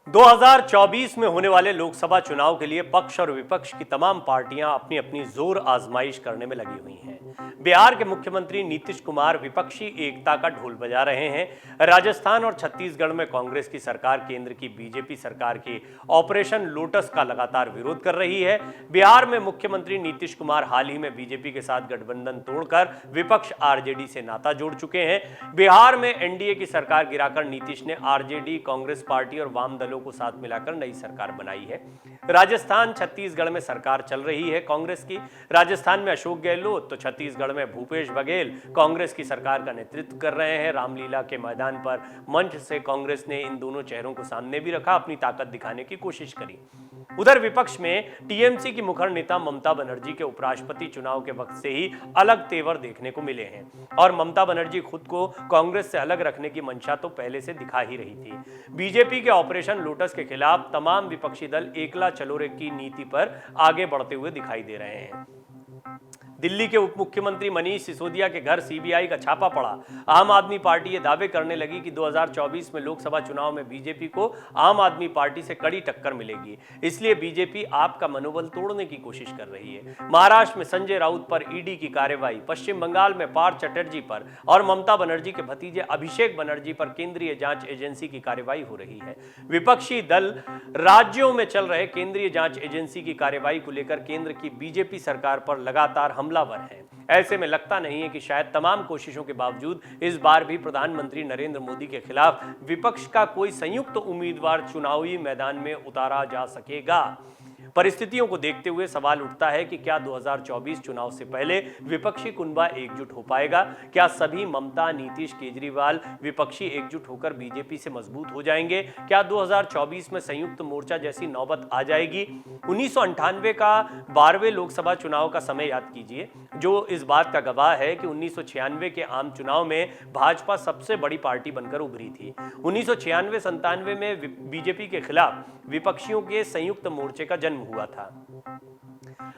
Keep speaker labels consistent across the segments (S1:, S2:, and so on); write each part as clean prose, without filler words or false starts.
S1: 2024 में होने वाले लोकसभा चुनाव के लिए पक्ष और विपक्ष की तमाम पार्टियां अपनी अपनी जोर आजमाइश करने में लगी हुई हैं। बिहार के मुख्यमंत्री नीतीश कुमार विपक्षी एकता का ढोल बजा रहे हैं। राजस्थान और छत्तीसगढ़ में कांग्रेस की सरकार केंद्र की बीजेपी सरकार के ऑपरेशन लोटस का लगातार विरोध कर रही है। बिहार में मुख्यमंत्री नीतीश कुमार हाल ही में बीजेपी के साथ गठबंधन तोड़कर विपक्ष आरजेडी से नाता जोड़ चुके हैं। बिहार में एनडीए की सरकार गिराकर नीतीश ने आरजेडी, कांग्रेस पार्टी और वाम दलों को साथ मिलाकर नई सरकार बनाई है। राजस्थान, छत्तीसगढ़ में सरकार चल रही है कांग्रेस की। राजस्थान में अशोक गहलोत तो छत्तीसगढ़ में भूपेश बघेल कांग्रेस की सरकार का नेतृत्व कर रहे हैं। रामलीला के मैदान पर मंच से कांग्रेस ने इन दोनों चेहरों को सामने भी रखा, अपनी ताकत दिखाने की कोशिश करी। उधर विपक्ष में टीएमसी की मुखर नेता ममता बनर्जी के उपराष्ट्रपति चुनाव के वक्त से ही अलग तेवर देखने को मिले हैं और ममता बनर्जी खुद को कांग्रेस से अलग रखने की मंशा तो पहले से दिखा ही रही थी। बीजेपी के ऑपरेशन लोटस के खिलाफ तमाम विपक्षी दल एकला चलो रे की नीति पर आगे बढ़ते हुए दिखाई दे रहे हैं। दिल्ली के उप मुख्यमंत्री मनीष सिसोदिया के घर सीबीआई का छापा पड़ा। आम आदमी पार्टी ये दावे करने लगी कि 2024 में लोकसभा चुनाव में बीजेपी को आम आदमी पार्टी से कड़ी टक्कर मिलेगी, इसलिए बीजेपी आपका मनोबल तोड़ने की कोशिश कर रही है। महाराष्ट्र में संजय राउत पर ईडी की कार्रवाई, पश्चिम बंगाल में पार्थ चटर्जी पर और ममता बनर्जी के भतीजे अभिषेक बनर्जी पर केंद्रीय जांच एजेंसी की कार्रवाई हो रही है। विपक्षी दल राज्यों में चल रहे केंद्रीय जांच एजेंसी की कार्रवाई को लेकर केंद्र की बीजेपी सरकार पर लगातार हमलावर है। ऐसे में लगता नहीं है कि शायद तमाम कोशिशों के बावजूद इस बार भी प्रधानमंत्री नरेंद्र मोदी के खिलाफ विपक्ष का कोई संयुक्त उम्मीदवार चुनावी मैदान में उतारा जा सकेगा। परिस्थितियों को देखते हुए सवाल उठता है कि क्या 2024 चुनाव से पहले विपक्षी कुनबा एकजुट हो पाएगा? क्या सभी ममता, नीतीश, केजरीवाल विपक्षी एकजुट होकर बीजेपी से मजबूत हो जाएंगे? क्या 2024 में संयुक्त मोर्चा जैसी नौबत आ जाएगी? 1998 का 12वें लोकसभा चुनाव का समय याद कीजिए, जो इस बात का गवाह है कि 1996 के आम चुनाव में भाजपा सबसे बड़ी पार्टी बनकर उभरी थी। 1996-97 में बीजेपी के खिलाफ विपक्षियों के संयुक्त मोर्चे का जन्म हुआ था।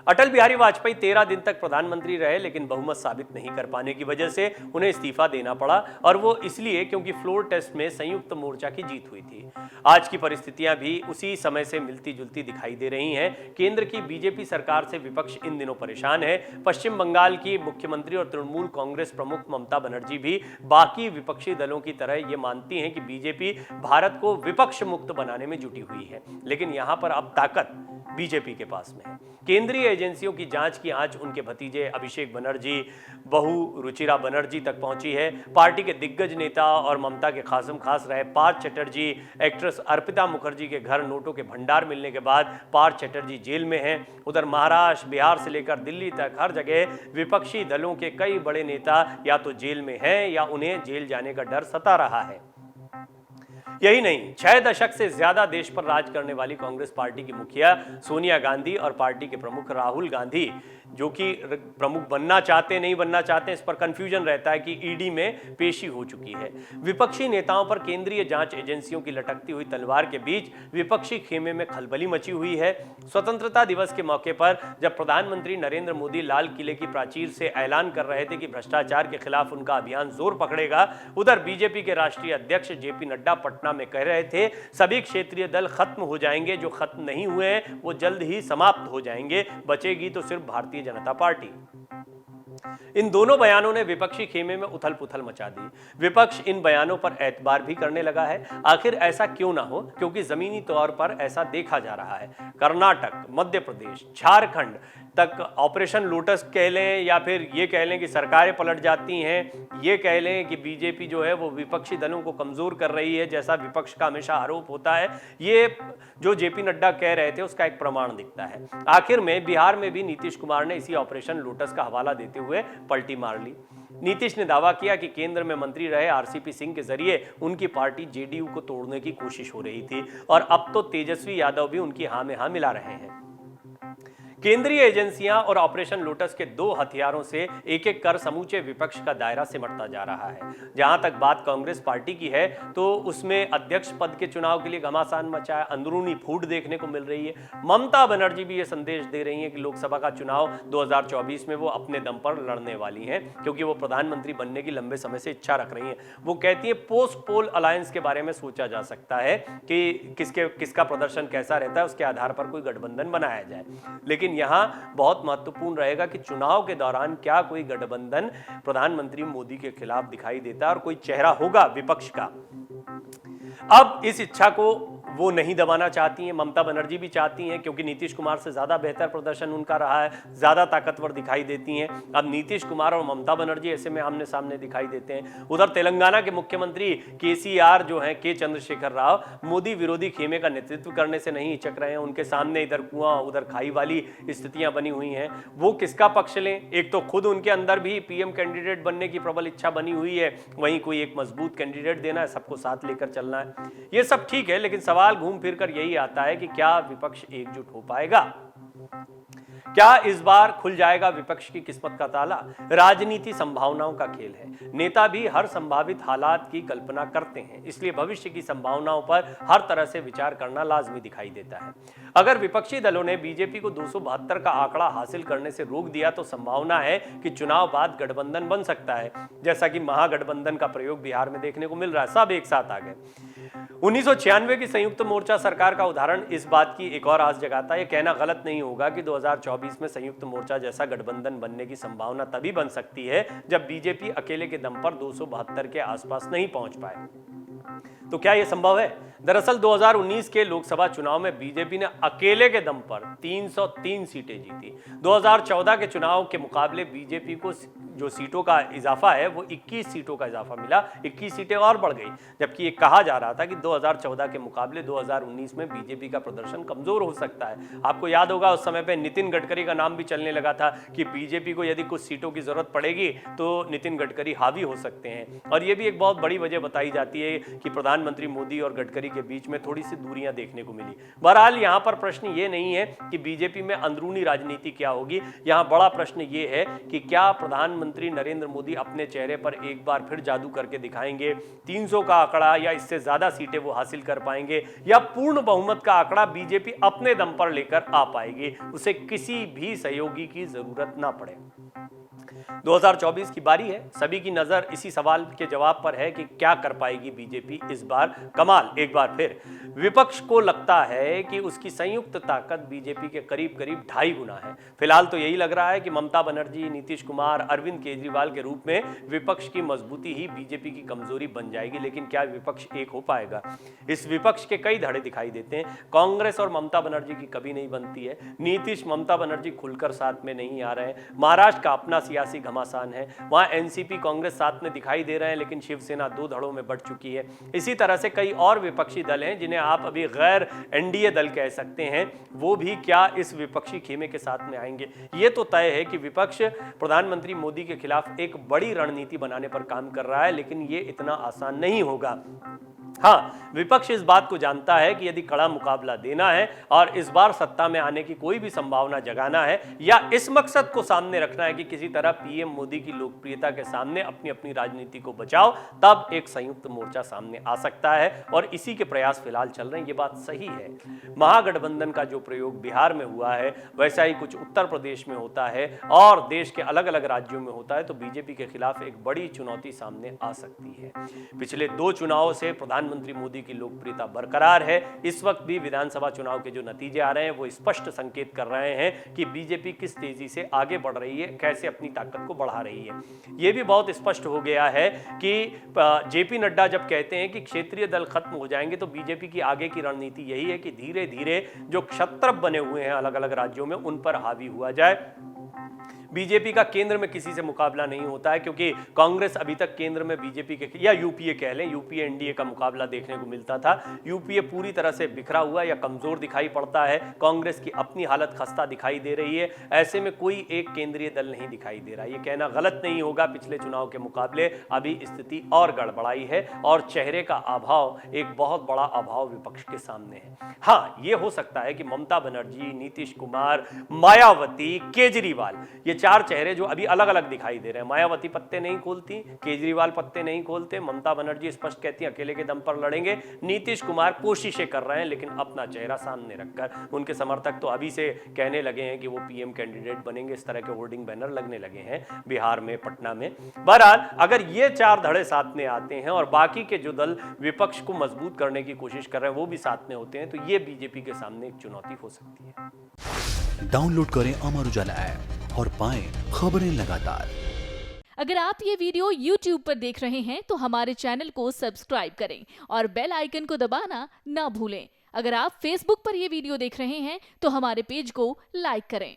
S1: अटल बिहारी वाजपेयी 13 दिन तक प्रधानमंत्री रहे, लेकिन बहुमत साबित नहीं कर पाने की वजह से उन्हें इस्तीफा देना पड़ा, और वो इसलिए क्योंकि फ्लोर टेस्ट में संयुक्त मोर्चा की जीत हुई थी। आज की परिस्थितियां भी उसी समय से मिलती जुलती दिखाई दे रही हैं। केंद्र की बीजेपी सरकार से विपक्ष इन दिनों परेशान है। पश्चिम बंगाल की मुख्यमंत्री और तृणमूल कांग्रेस प्रमुख ममता बनर्जी भी बाकी विपक्षी दलों की तरह ये मानती हैं कि बीजेपी भारत को विपक्ष मुक्त बनाने में जुटी हुई है, लेकिन यहां पर अब ताकत बीजेपी के पास में है। केंद्रीय एजेंसियों की जांच की आंच उनके भतीजे अभिषेक बनर्जी, बहू रुचिरा बनर्जी तक पहुंची है। पार्टी के दिग्गज नेता और ममता के खासम खास रहे पार्थ चटर्जी, एक्ट्रेस अर्पिता मुखर्जी के घर नोटों के भंडार मिलने के बाद पार्थ चटर्जी जेल में हैं। उधर महाराष्ट्र, बिहार से लेकर दिल्ली तक हर जगह विपक्षी दलों के कई बड़े नेता या तो जेल में हैं या उन्हें जेल जाने का डर सता रहा है। यही नहीं, 6 दशक से ज्यादा देश पर राज करने वाली कांग्रेस पार्टी की मुखिया सोनिया गांधी और पार्टी के प्रमुख राहुल गांधी, जो कि प्रमुख बनना चाहते नहीं बनना चाहते, इस पर कंफ्यूजन रहता है कि ईडी में पेशी हो चुकी है। विपक्षी नेताओं पर केंद्रीय जांच एजेंसियों की लटकती हुई तलवार के बीच विपक्षी खेमे में खलबली मची हुई है। स्वतंत्रता दिवस के मौके पर जब प्रधानमंत्री नरेंद्र मोदी लाल किले की प्राचीर से ऐलान कर रहे थे कि भ्रष्टाचार के खिलाफ उनका अभियान जोर पकड़ेगा, उधर बीजेपी के राष्ट्रीय अध्यक्ष जेपी नड्डा पटना में कह रहे थे सभी क्षेत्रीय दल खत्म हो जाएंगे, जो खत्म नहीं हुए हैं वो जल्द ही समाप्त हो जाएंगे, बचेगी तो सिर्फ भारतीय जनता पार्टी। इन दोनों बयानों ने विपक्षी खेमे में उथल पुथल मचा दी। विपक्ष इन बयानों पर एतबार भी करने लगा है। आखिर ऐसा क्यों ना हो, क्योंकि जमीनी तौर पर ऐसा देखा जा रहा है। कर्नाटक, मध्य प्रदेश, झारखंड तक ऑपरेशन लोटस कह लें या फिर ये कह लें कि सरकारें पलट जाती हैं, ये कह लें कि बीजेपी जो है वो विपक्षी दलों को कमजोर कर रही है, जैसा विपक्ष का हमेशा आरोप होता है, ये जो जेपी नड्डा कह रहे थे उसका एक प्रमाण दिखता है। आखिर में बिहार में भी नीतीश कुमार ने इसी ऑपरेशन लोटस का हवाला देते हुए पलटी मार ली। नीतीश ने दावा किया कि केंद्र में मंत्री रहे आरसीपी सिंह के जरिए उनकी पार्टी जेडीयू को तोड़ने की कोशिश हो रही थी, और अब तो तेजस्वी यादव भी उनकी हां में हां मिला रहे हैं। केंद्रीय एजेंसियां और ऑपरेशन लोटस के 2 हथियारों से एक एक कर समूचे विपक्ष का दायरा सिमटता जा रहा है। जहां तक बात कांग्रेस पार्टी की है तो उसमें अध्यक्ष पद के चुनाव के लिए घमासान मचा है, अंदरूनी फूट देखने को मिल रही है। ममता बनर्जी भी ये संदेश दे रही हैं कि लोकसभा का चुनाव 2024 में वो अपने दम पर लड़ने वाली हैं, क्योंकि वो प्रधानमंत्री बनने की लंबे समय से इच्छा रख रही हैं। वो कहती है पोस्ट पोल अलायंस के बारे में सोचा जा सकता है कि किसका प्रदर्शन कैसा रहता है, उसके आधार पर कोई गठबंधन बनाया जाए। लेकिन यहां बहुत महत्वपूर्ण रहेगा कि चुनाव के दौरान क्या कोई गठबंधन प्रधानमंत्री मोदी के खिलाफ दिखाई देता है और कोई चेहरा होगा विपक्ष का। अब इस इच्छा को वो नहीं दबाना चाहती हैं, ममता बनर्जी भी चाहती हैं, क्योंकि नीतीश कुमार से ज्यादा बेहतर प्रदर्शन उनका रहा है, ज्यादा ताकतवर दिखाई देती हैं। अब नीतीश कुमार और ममता बनर्जी ऐसे में आमने सामने दिखाई देते हैं। उधर तेलंगाना के मुख्यमंत्री केसीआर जो हैं, के चंद्रशेखर राव, मोदी विरोधी खेमे का नेतृत्व करने से नहीं हिचक रहे हैं। उनके सामने इधर कुआं उधर खाई वाली स्थितियां बनी हुई हैं। वो किसका पक्ष लें? एक तो खुद उनके अंदर भी पीएम कैंडिडेट बनने की प्रबल इच्छा बनी हुई है, वहीं कोई एक मजबूत कैंडिडेट देना है, सबको साथ लेकर चलना है। ये सब ठीक है, लेकिन सवाल घूम फिर कर यही आता है कि क्या विपक्ष एकजुट हो पाएगा? क्या इस बार खुल जाएगा विपक्ष की किस्मत का ताला? राजनीति संभावनाओं का खेल है। नेता भी हर संभावित हालात की कल्पना करते हैं, इसलिए भविष्य की संभावनाओं पर हर तरह से विचार करना लाजमी दिखाई देता है। अगर विपक्षी दलों ने बीजेपी को 272 का आंकड़ा हासिल करने से रोक दिया तो संभावना है कि चुनाव बाद गठबंधन बन सकता है, जैसा कि महागठबंधन का प्रयोग बिहार में देखने को मिल रहा है। सब एक साथ आ गए। 1996 की संयुक्त मोर्चा सरकार का उदाहरण इस बात की एक और आस जगाता है। यह कहना गलत नहीं होगा कि 2024 में संयुक्त मोर्चा जैसा गठबंधन बनने की संभावना तभी बन सकती है जब बीजेपी अकेले के दम पर 272 के आसपास नहीं पहुंच पाए। तो क्या यह संभव है? दरअसल 2019 के लोकसभा चुनाव में बीजेपी ने अकेले के दम पर 303 सीटें जीती। 2014 के चुनाव के मुकाबले बीजेपी को जो सीटों का इजाफा है वो 21 सीटों का इजाफा मिला, 21 सीटें और बढ़ गई। जबकि ये कहा जा रहा था कि 2014 के मुकाबले 2019 में बीजेपी का प्रदर्शन कमजोर हो सकता है। आपको याद होगा उस समय पे नितिन गडकरी का नाम भी चलने लगा था कि बीजेपी को यदि कुछ सीटों की जरूरत पड़ेगी तो नितिन गडकरी हावी हो सकते हैं। और ये भी एक बहुत बड़ी वजह बताई जाती है कि प्रधानमंत्री मोदी और गडकरी के बीच में थोड़ी सी दूरियां देखने को मिली। बहरहाल यहाँ पर प्रश्न ये नहीं है कि बीजेपी में अंदरूनी राजनीति क्या होगी, यहाँ बड़ा प्रश्न ये है कि क्या प्रधानमंत्री नरेंद्र मोदी अपने चेहरे पर एक बार फिर जादू करके दिखाएंगे, 300 का आंकड़ा या इससे ज्यादा सीटें वो हासिल कर पाएंगे, या पूर्ण बहुमत का आंकड़ा बीजेपी अपने दम पर लेकर आ पाएगी, उसे किसी भी सहयोगी की जरूरत ना पड़े। 2024 की बारी है, सभी की नजर इसी सवाल के जवाब पर है कि क्या कर पाएगी बीजेपी इस बार कमाल। एक बार फिर विपक्ष को लगता है कि उसकी संयुक्त ताकत बीजेपी के करीब करीब 2.5 गुना है। फिलहाल तो यही लग रहा है कि ममता बनर्जी, नीतीश कुमार, अरविंद केजरीवाल के रूप में विपक्ष की मजबूती ही बीजेपी की कमजोरी बन जाएगी। लेकिन क्या विपक्ष एक हो पाएगा? इस विपक्ष के कई धड़े दिखाई देते हैं। कांग्रेस और ममता बनर्जी की कभी नहीं बनती है। नीतीश ममता बनर्जी खुलकर साथ में नहीं आ रहे हैं। महाराष्ट्र का अपना सियासी घमासान है, वहां एनसीपी कांग्रेस साथ में दिखाई दे रहे हैं, लेकिन शिवसेना 2 धड़ों में बढ़ चुकी है। इसी तरह से कई और विपक्षी दल हैं जिन्हें आप अभी गैर एनडीए दल कह सकते हैं, वो भी क्या इस विपक्षी खेमे के साथ में आएंगे? ये तो तय है कि विपक्ष प्रधानमंत्री मोदी के खिलाफ एक बड़ी रणनीति बनाने पर काम कर रहा है, लेकिन ये इतना आसान नहीं होगा। हाँ, विपक्ष इस बात को जानता है कि यदि कड़ा मुकाबला देना है और इस बार सत्ता में आने की कोई भी संभावना जगाना है, या इस मकसद को सामने रखना है कि किसी तरह पीएम मोदी की लोकप्रियता के सामने अपनी अपनी राजनीति को बचाओ, तब एक संयुक्त मोर्चा सामने आ सकता है। और इसी के प्रयास फिलहाल चल रहे हैं। ये बात सही है। महागठबंधन का जो प्रयोग बिहार में हुआ है वैसा ही कुछ उत्तर प्रदेश में होता है और देश के अलग अलग राज्यों में होता है, तो बीजेपी के खिलाफ एक बड़ी चुनौती सामने आ सकती है। पिछले 2 चुनावों से प्रधानमंत्री मोदी की लोकप्रियता बरकरार है। इस वक्त भी विधानसभा चुनाव के जो नतीजे आ रहे हैं वो स्पष्ट संकेत कर रहे हैं कि बीजेपी किस तेजी से आगे बढ़ रही है, कैसे अपनी ताकत को बढ़ा रही है। यह भी बहुत स्पष्ट हो गया है कि जेपी नड्डा जब कहते हैं कि क्षेत्रीय दल खत्म हो जाएंगे, तो बीजेपी की आगे की रणनीति यही है कि धीरे धीरे जो क्षत्रप बने हुए हैं अलग अलग राज्यों में, उन पर हावी हुआ जाए। बीजेपी का केंद्र में किसी से मुकाबला नहीं होता है, क्योंकि कांग्रेस अभी तक केंद्र में बीजेपी के या यूपीए कह लें, यूपीए एनडीए का मुकाबला देखने को मिलता था। यूपीए पूरी तरह से बिखरा हुआ या कमजोर दिखाई पड़ता है, कांग्रेस की अपनी हालत खस्ता दिखाई दे रही है। ऐसे में कोई एक केंद्रीय दल नहीं दिखाई दे रहा। ये कहना गलत नहीं होगा, पिछले चुनाव के मुकाबले अभी स्थिति और गड़बड़ाई है और चेहरे का अभाव, एक बहुत बड़ा अभाव विपक्ष के सामने है। हाँ, ये हो सकता है कि ममता बनर्जी, नीतीश कुमार, मायावती, केजरीवाल, ये चार चेहरे जो अभी अलग अलग दिखाई दे रहे हैं। मायावती पत्ते नहीं खोलती, केजरीवाल पत्ते नहीं खोलते, ममता बनर्जी स्पष्ट कहती हैं अकेले के दम पर लड़ेंगे, नीतीश कुमार कोशिशें कर रहे हैं लेकिन अपना चेहरा सामने रखकर। उनके समर्थक तो अभी से कहने लगे हैं कि वो पीएम कैंडिडेट बनेंगे, इस तरह के होर्डिंग बैनर लगने लगे हैं बिहार में, पटना में। बहरहाल अगर ये चार धड़े साथ में आते हैं और बाकी के जो दल विपक्ष को मजबूत करने की कोशिश कर रहे हैं वो भी साथ में होते हैं, तो ये बीजेपी के सामने एक चुनौती हो सकती है।
S2: डाउनलोड करें अमर उजाला ऐप और पाएं खबरें लगातार।
S3: अगर आप ये वीडियो YouTube पर देख रहे हैं तो हमारे चैनल को सब्सक्राइब करें और बेल आइकन को दबाना ना भूलें। अगर आप Facebook पर ये वीडियो देख रहे हैं तो हमारे पेज को लाइक करें।